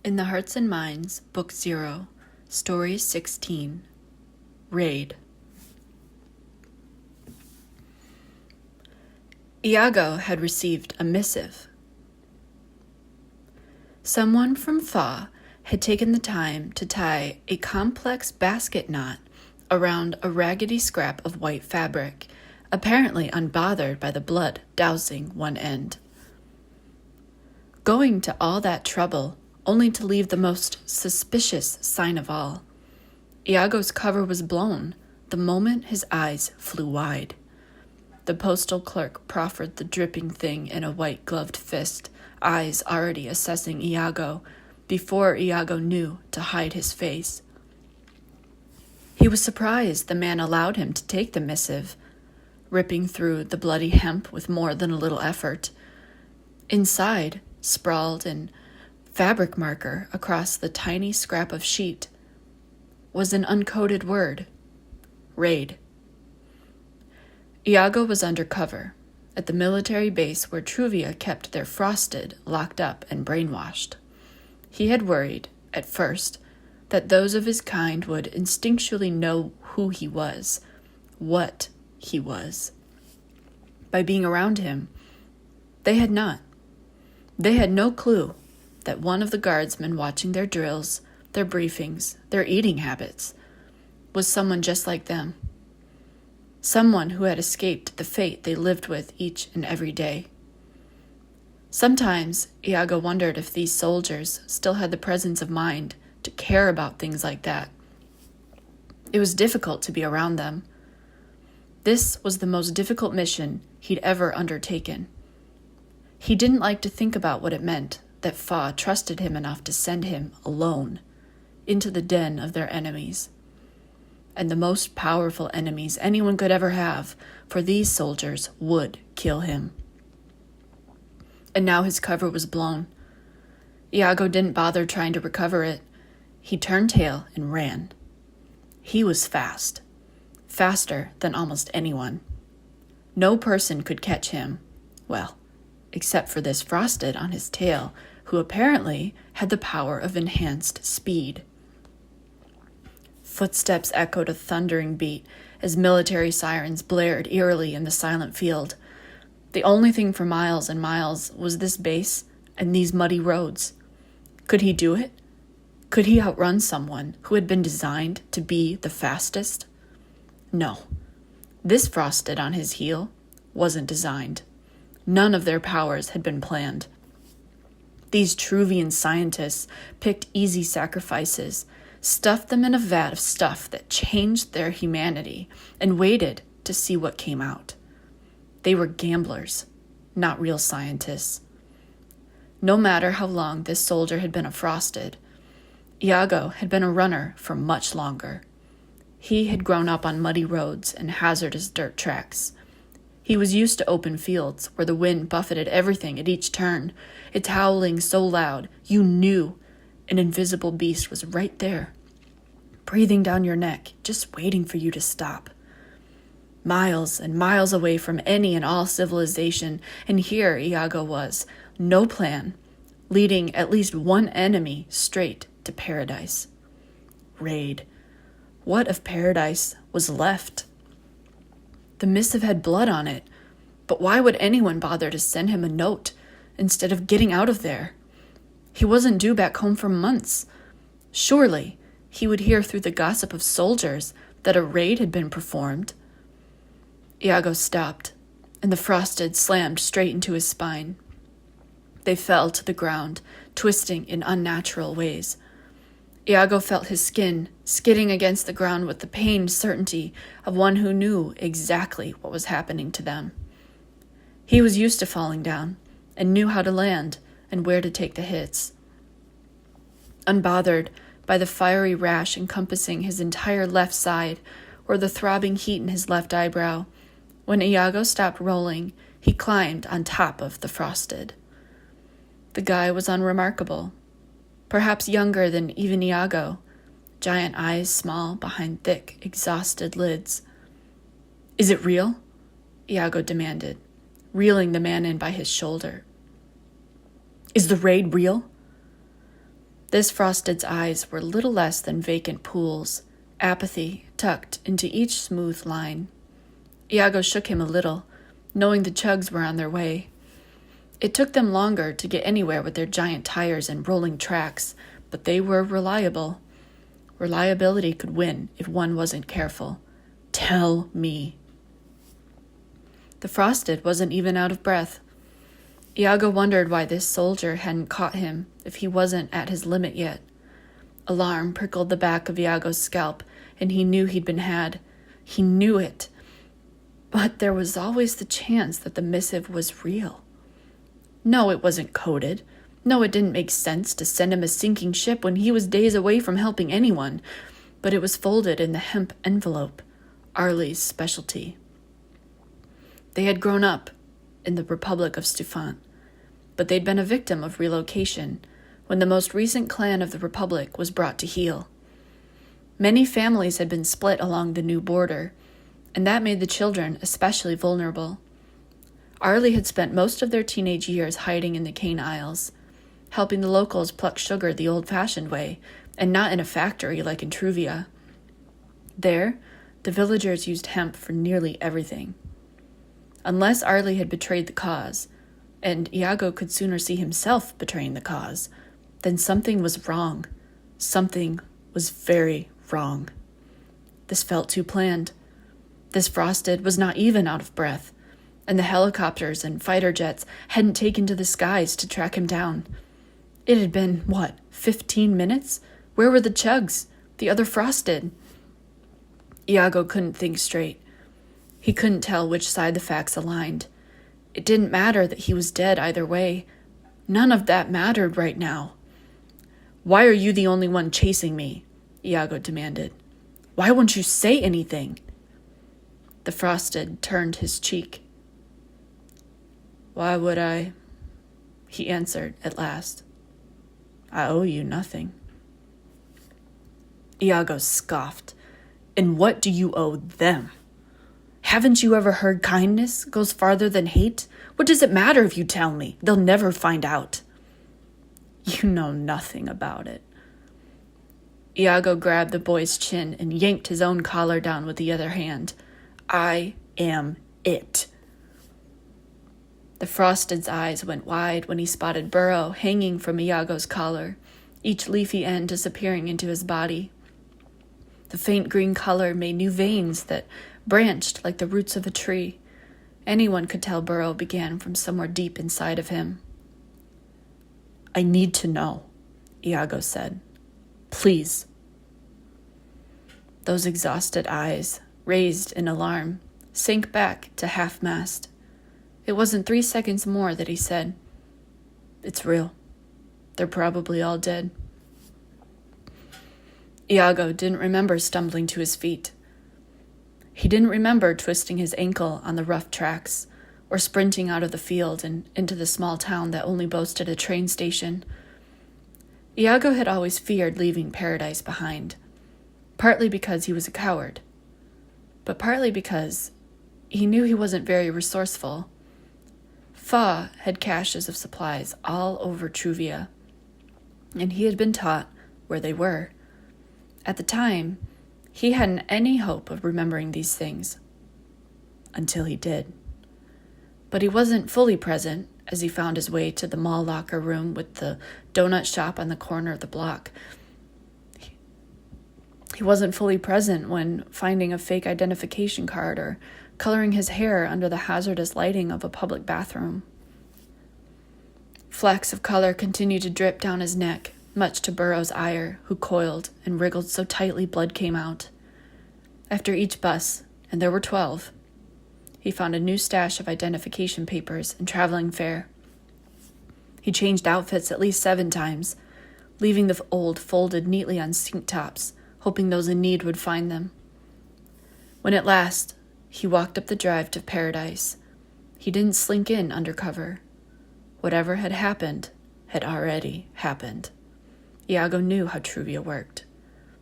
In the Hearts and Minds, Book 0, Story 16, Raid. Iago had received a missive. Someone from Fa had taken the time to tie a complex basket knot around a raggedy scrap of white fabric, apparently unbothered by the blood dousing one end. Going to all that trouble only to leave the most suspicious sign of all. Iago's cover was blown the moment his eyes flew wide. The postal clerk proffered the dripping thing in a white-gloved fist, eyes already assessing Iago, before Iago knew to hide his face. He was surprised the man allowed him to take the missive, ripping through the bloody hemp with more than a little effort. Inside, sprawled in fabric marker across the tiny scrap of sheet, was an uncoded word: raid. Iago was undercover at the military base where Truvia kept their frosted locked up and brainwashed. He had worried, at first, that those of his kind would instinctually know who he was, what he was. By being around him, they had not. They had no clue that one of the guardsmen watching their drills, their briefings, their eating habits, was someone just like them. Someone who had escaped the fate they lived with each and every day. Sometimes Iago wondered if these soldiers still had the presence of mind to care about things like that. It was difficult to be around them. This was the most difficult mission he'd ever undertaken. He didn't like to think about what it meant that Fa trusted him enough to send him alone into the den of their enemies. And the most powerful enemies anyone could ever have, for these soldiers would kill him. And now his cover was blown. Iago didn't bother trying to recover it. He turned tail and ran. He was fast, faster than almost anyone. No person could catch him, well, except for this frosted on his tail, who apparently had the power of enhanced speed. Footsteps echoed a thundering beat as military sirens blared eerily in the silent field. The only thing for miles and miles was this base and these muddy roads. Could he do it? Could he outrun someone who had been designed to be the fastest? No. This frosted on his heel wasn't designed. None of their powers had been planned. These Truvian scientists picked easy sacrifices, stuffed them in a vat of stuff that changed their humanity, and waited to see what came out. They were gamblers, not real scientists. No matter how long this soldier had been a frosted, Iago had been a runner for much longer. He had grown up on muddy roads and hazardous dirt tracks. He was used to open fields where the wind buffeted everything at each turn, its howling so loud you knew an invisible beast was right there, breathing down your neck, just waiting for you to stop. Miles and miles away from any and all civilization, and here Iago was, no plan, leading at least one enemy straight to paradise. Raid. What of paradise was left? The missive had blood on it, but why would anyone bother to send him a note instead of getting out of there? He wasn't due back home for months. Surely he would hear through the gossip of soldiers that a raid had been performed. Iago stopped, and the frosted slammed straight into his spine. They fell to the ground, twisting in unnatural ways. Iago felt his skin skidding against the ground with the pained certainty of one who knew exactly what was happening to them. He was used to falling down and knew how to land and where to take the hits. Unbothered by the fiery rash encompassing his entire left side or the throbbing heat in his left eyebrow, when Iago stopped rolling, he climbed on top of the frosted. The guy was unremarkable. Perhaps younger than even Iago, giant eyes small behind thick, exhausted lids. "Is it real?" Iago demanded, reeling the man in by his shoulder. "Is the raid real?" This Frosted's eyes were little less than vacant pools, apathy tucked into each smooth line. Iago shook him a little, knowing the chugs were on their way. It took them longer to get anywhere with their giant tires and rolling tracks, but they were reliable. Reliability could win if one wasn't careful. Tell me. The Frosted wasn't even out of breath. Iago wondered why this soldier hadn't caught him if he wasn't at his limit yet. Alarm prickled the back of Iago's scalp, and he knew he'd been had. He knew it. But there was always the chance that the missive was real. No, it wasn't coded. No, it didn't make sense to send him a sinking ship when he was days away from helping anyone. But it was folded in the hemp envelope, Arlie's specialty. They had grown up in the Republic of Stufant, but they'd been a victim of relocation when the most recent clan of the Republic was brought to heel. Many families had been split along the new border, and that made the children especially vulnerable. Arlie had spent most of their teenage years hiding in the cane aisles, helping the locals pluck sugar the old-fashioned way, and not in a factory like in Truvia. There, the villagers used hemp for nearly everything. Unless Arlie had betrayed the cause, and Iago could sooner see himself betraying the cause, then something was wrong. Something was very wrong. This felt too planned. This Frosted was not even out of breath, and the helicopters and fighter jets hadn't taken to the skies to track him down. It had been, 15 minutes? Where were the chugs? The other Frosted? Iago couldn't think straight. He couldn't tell which side the facts aligned. It didn't matter that he was dead either way. None of that mattered right now. "Why are you the only one chasing me?" Iago demanded. "Why won't you say anything?" The Frosted turned his cheek. "Why would I?" he answered at last. "I owe you nothing." Iago scoffed. "And what do you owe them? Haven't you ever heard kindness goes farther than hate? What does it matter if you tell me? They'll never find out." "You know nothing about it." Iago grabbed the boy's chin and yanked his own collar down with the other hand. "I am it." The Frosted's eyes went wide when he spotted burrow hanging from Iago's collar, each leafy end disappearing into his body. The faint green color made new veins that branched like the roots of a tree. Anyone could tell burrow began from somewhere deep inside of him. "I need to know," Iago said. "Please." Those exhausted eyes, raised in alarm, sank back to half-mast. It wasn't 3 seconds more that he said, "It's real. They're probably all dead." Iago didn't remember stumbling to his feet. He didn't remember twisting his ankle on the rough tracks, or sprinting out of the field and into the small town that only boasted a train station. Iago had always feared leaving paradise behind, partly because he was a coward, but partly because he knew he wasn't very resourceful. Fa had caches of supplies all over Truvia, and he had been taught where they were. At the time, he hadn't any hope of remembering these things, until he did. But he wasn't fully present as he found his way to the mall locker room with the donut shop on the corner of the block. He wasn't fully present when finding a fake identification card or coloring his hair under the hazardous lighting of a public bathroom. Flecks of color continued to drip down his neck, much to Burrow's ire, who coiled and wriggled so tightly blood came out. After each bus, and there were 12, he found a new stash of identification papers and traveling fare. He changed outfits at least 7 times, leaving the old folded neatly on sink tops, hoping those in need would find them. When at last he walked up the drive to Paradise, he didn't slink in undercover. Whatever had happened had already happened. Iago knew how Truvia worked.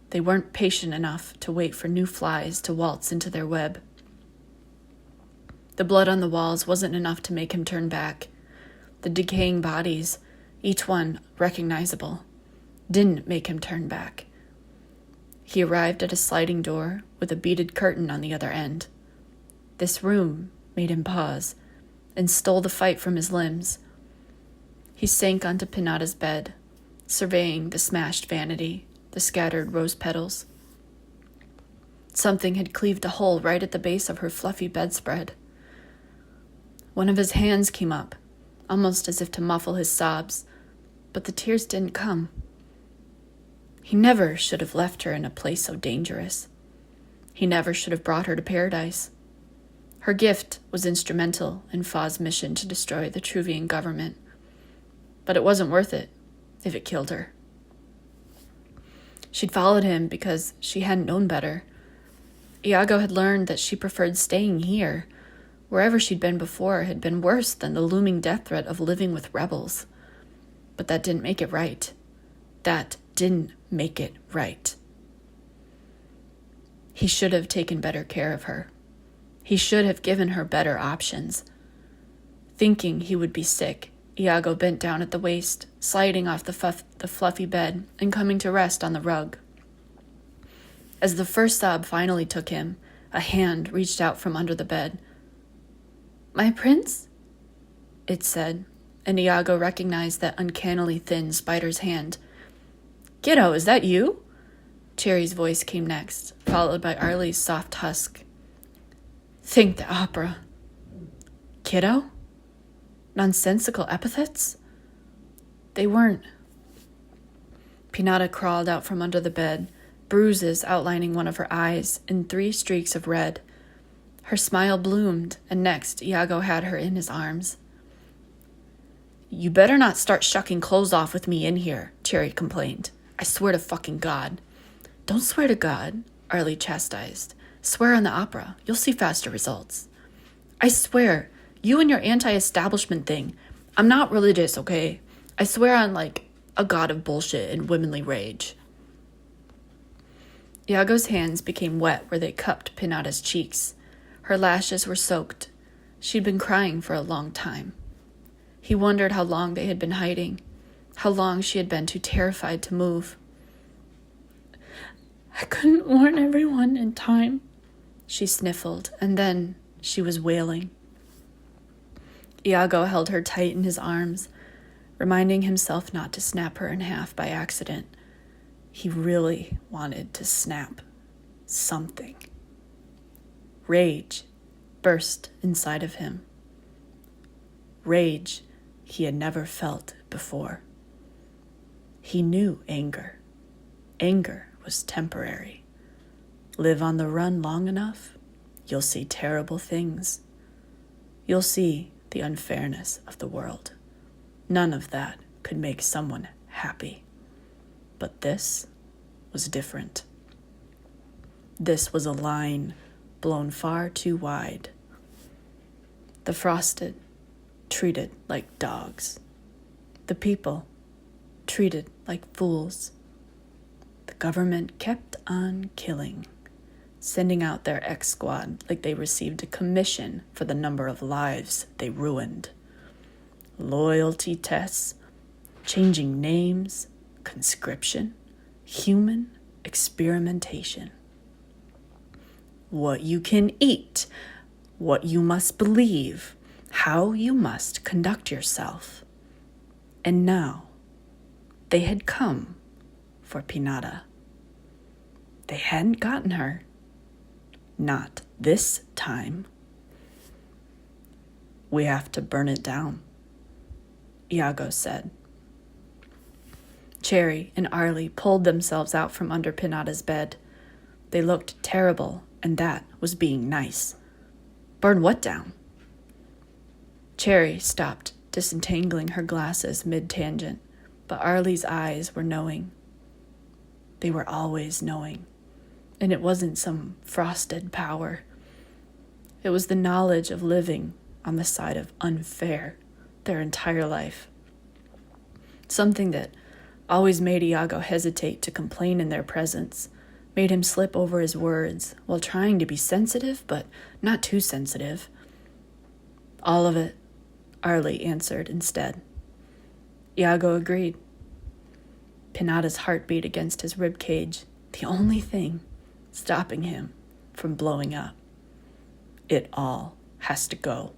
They weren't patient enough to wait for new flies to waltz into their web. The blood on the walls wasn't enough to make him turn back. The decaying bodies, each one recognizable. didn't make him turn back. He arrived at a sliding door with a beaded curtain on the other end. This room made him pause and stole the fight from his limbs. He sank onto Pinata's bed, surveying the smashed vanity, the scattered rose petals. Something had cleaved a hole right at the base of her fluffy bedspread. One of his hands came up, almost as if to muffle his sobs, but the tears didn't come. He never should have left her in a place so dangerous. He never should have brought her to paradise. Her gift was instrumental in Fa's mission to destroy the Truvian government, but it wasn't worth it if it killed her. She'd followed him because she hadn't known better. Iago had learned that she preferred staying here. Wherever she'd been before had been worse than the looming death threat of living with rebels. But that didn't make it right. That didn't make it right. He should have taken better care of her. He should have given her better options. Thinking he would be sick, Iago bent down at the waist, sliding off the fluffy bed and coming to rest on the rug. As the first sob finally took him, a hand reached out from under the bed. "My prince?" it said, and Iago recognized that uncannily thin spider's hand. "Kiddo, is that you?" Cherry's voice came next, followed by Arlie's soft husk. "Think the opera." "Kiddo?" Nonsensical epithets? They weren't. Pinata crawled out from under the bed, bruises outlining one of her eyes and 3 streaks of red. Her smile bloomed, and next Iago had her in his arms. "You better not start shucking clothes off with me in here," Cherry complained. "I swear to fucking God." "Don't swear to God," Arlie chastised. "Swear on the opera. You'll see faster results." "I swear, you and your anti-establishment thing. I'm not religious, okay? I swear on, a god of bullshit and womanly rage." Iago's hands became wet where they cupped Pinata's cheeks. Her lashes were soaked. She'd been crying for a long time. He wondered how long they had been hiding, how long she had been too terrified to move. "I couldn't warn everyone in time," she sniffled, and then she was wailing. Iago held her tight in his arms, reminding himself not to snap her in half by accident. He really wanted to snap something. Rage burst inside of him. Rage he had never felt before. He knew anger. Anger was temporary. Live on the run long enough, you'll see terrible things. You'll see the unfairness of the world. None of that could make someone happy. But this was different. This was a line blown far too wide. The frosted, treated like dogs. The people, treated like fools. The government kept on killing, sending out their X-squad like they received a commission for the number of lives they ruined. Loyalty tests, changing names, conscription, human experimentation. What you can eat, what you must believe, how you must conduct yourself. And now, they had come for Pinata. They hadn't gotten her. Not this time. "We have to burn it down," Iago said. Cherry and Arlie pulled themselves out from under Pinata's bed. They looked terrible, and that was being nice. "Burn what down?" Cherry stopped disentangling her glasses mid-tangent, but Arlie's eyes were knowing. They were always knowing, and it wasn't some frosted power. It was the knowledge of living on the side of unfair their entire life. Something that always made Iago hesitate to complain in their presence, made him slip over his words while trying to be sensitive, but not too sensitive. "All of it," Arlie answered instead. Iago agreed. Pinata's heart beat against his rib cage, the only thing stopping him from blowing up. It all has to go.